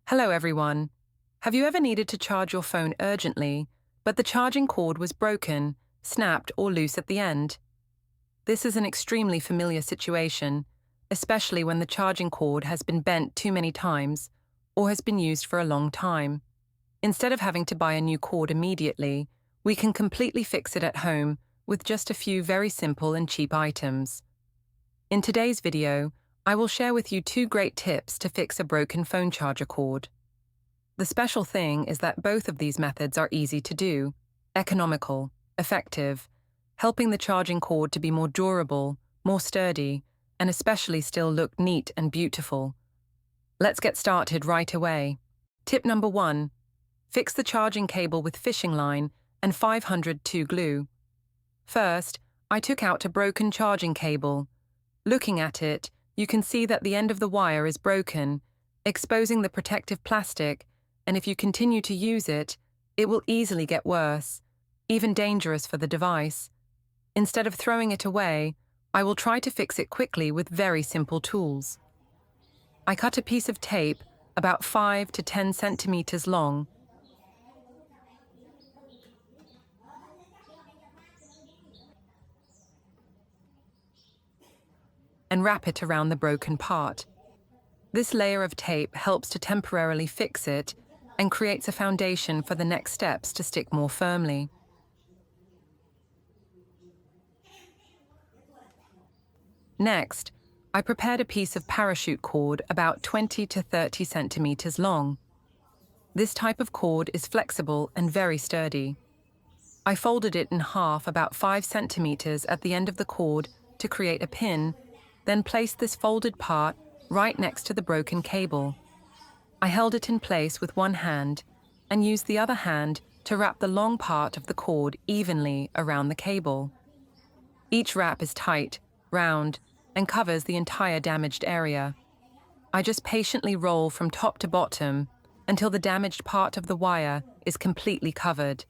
Hello everyone. Have you ever needed to charge your phone urgently, but the charging cord was broken, snapped, or loose at the end? This is an extremely familiar situation, especially when the charging cord has been bent too many times or has been used for a long time. Instead of having to buy a new cord immediately, we can completely fix it at home with just a few very simple and cheap items. In today's video, I will share with you two great tips to fix a broken phone charger cord. The special thing is that both of these methods are easy to do, economical, effective, helping the charging cord to be more durable, more sturdy, and especially still look neat and beautiful. Let's get started right away. Tip number 1. Fix the charging cable with fishing line and 502 glue. First, I took out a broken charging cable. Looking at it, you can see that the end of the wire is broken, exposing the protective plastic, and if you continue to use it, it will easily get worse, even dangerous for the device. Instead of throwing it away, I will try to fix it quickly with very simple tools. I cut a piece of tape about 5 to 10 centimeters long. And wrap it around the broken part. This layer of tape helps to temporarily fix it and creates a foundation for the next steps to stick more firmly. Next, I prepared a piece of parachute cord about 20 to 30 centimeters long. This type of cord is flexible and very sturdy. I folded it in half about 5 centimeters at the end of the cord to create a pin, then placed this folded part right next to the broken cable. I held it in place with one hand and used the other hand to wrap the long part of the cord evenly around the cable. Each wrap is tight, round, and covers the entire damaged area. I just patiently roll from top to bottom until the damaged part of the wire is completely covered.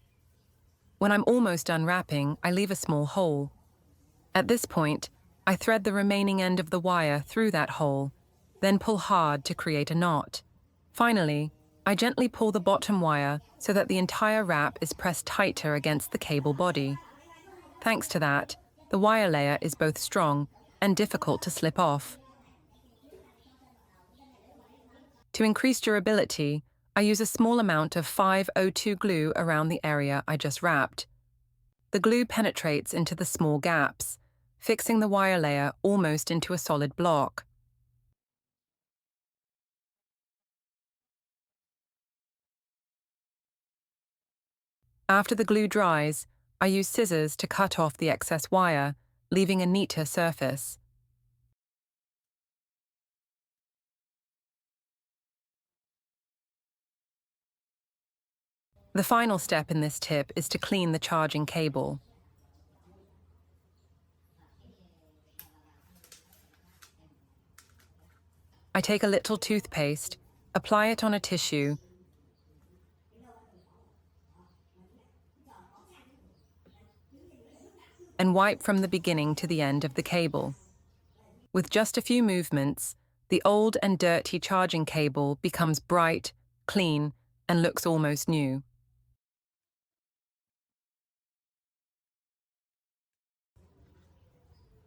When I'm almost done wrapping, I leave a small hole. At this point, I thread the remaining end of the wire through that hole, then pull hard to create a knot. Finally, I gently pull the bottom wire so that the entire wrap is pressed tighter against the cable body. Thanks to that, the wire layer is both strong and difficult to slip off. To increase durability, I use a small amount of 502 glue around the area I just wrapped. The glue penetrates into the small gaps, fixing the wire layer almost into a solid block. After the glue dries, I use scissors to cut off the excess wire, leaving a neater surface. The final step in this tip is to clean the charging cable. I take a little toothpaste, apply it on a tissue, and wipe from the beginning to the end of the cable. With just a few movements, the old and dirty charging cable becomes bright, clean, and looks almost new.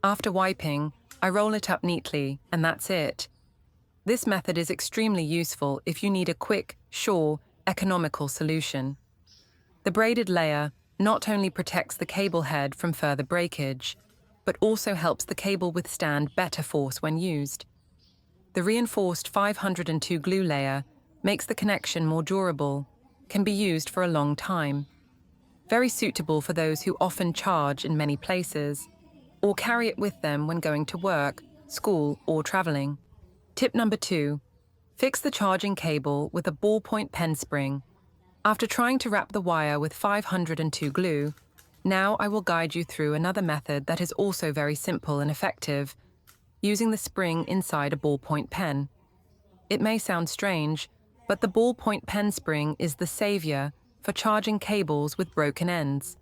After wiping, I roll it up neatly, and that's it. This method is extremely useful if you need a quick, sure, economical solution. The braided layer not only protects the cable head from further breakage, but also helps the cable withstand better force when used. The reinforced 502 glue layer makes the connection more durable, can be used for a long time. Very suitable for those who often charge in many places, or carry it with them when going to work, school, or traveling. Tip number 2. Fix the charging cable with a ballpoint pen spring. After trying to wrap the wire with 502 glue, now I will guide you through another method that is also very simple and effective, using the spring inside a ballpoint pen. It may sound strange, but the ballpoint pen spring is the savior for charging cables with broken ends.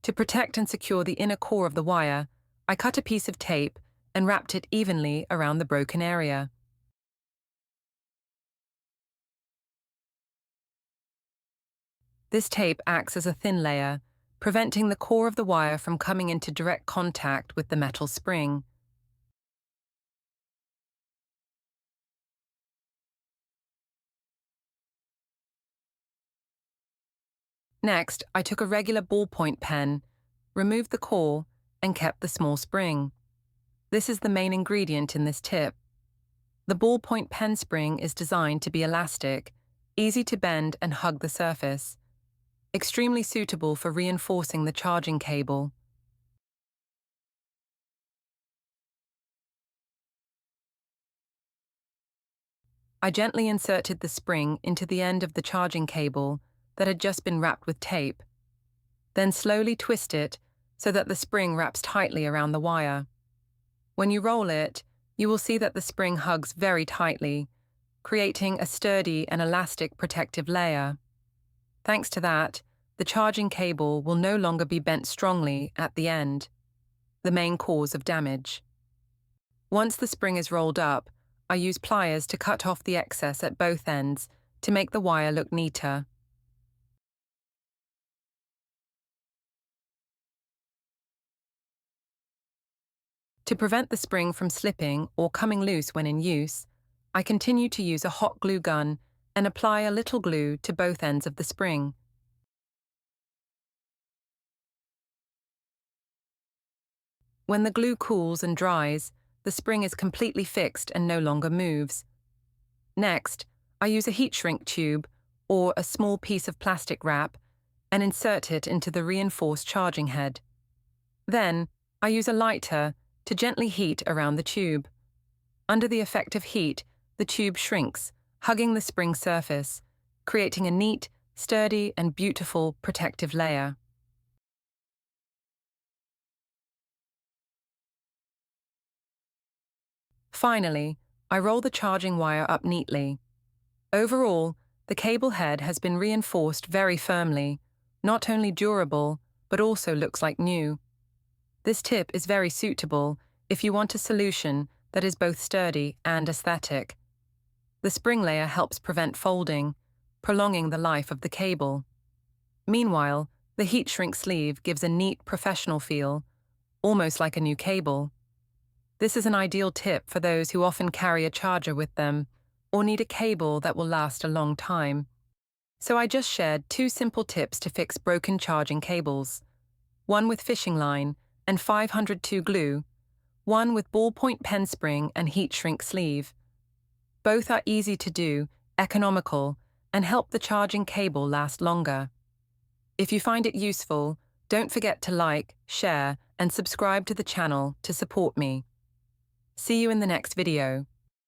To protect and secure the inner core of the wire, I cut a piece of tape and wrapped it evenly around the broken area. This tape acts as a thin layer, preventing the core of the wire from coming into direct contact with the metal spring. Next, I took a regular ballpoint pen, removed the core, and kept the small spring. This is the main ingredient in this tip. The ballpoint pen spring is designed to be elastic, easy to bend and hug the surface, extremely suitable for reinforcing the charging cable. I gently inserted the spring into the end of the charging cable that had just been wrapped with tape, then slowly twist it so that the spring wraps tightly around the wire. When you roll it, you will see that the spring hugs very tightly, creating a sturdy and elastic protective layer. Thanks to that, the charging cable will no longer be bent strongly at the end, the main cause of damage. Once the spring is rolled up, I use pliers to cut off the excess at both ends to make the wire look neater. To prevent the spring from slipping or coming loose when in use, I continue to use a hot glue gun and apply a little glue to both ends of the spring. When the glue cools and dries, the spring is completely fixed and no longer moves. Next, I use a heat shrink tube or a small piece of plastic wrap and insert it into the reinforced charging head. Then, I use a lighter to gently heat around the tube. Under the effect of heat, the tube shrinks, hugging the spring surface, creating a neat, sturdy, and beautiful protective layer. Finally, I roll the charging wire up neatly. Overall, the cable head has been reinforced very firmly, not only durable, but also looks like new. This tip is very suitable if you want a solution that is both sturdy and aesthetic. The spring layer helps prevent folding, prolonging the life of the cable. Meanwhile, the heat shrink sleeve gives a neat, professional feel, almost like a new cable. This is an ideal tip for those who often carry a charger with them or need a cable that will last a long time. So I just shared 2 simple tips to fix broken charging cables. One with fishing line and 502 glue, one with ballpoint pen spring and heat shrink sleeve. Both are easy to do, economical, and help the charging cable last longer. If you find it useful, don't forget to like, share, and subscribe to the channel to support me. See you in the next video.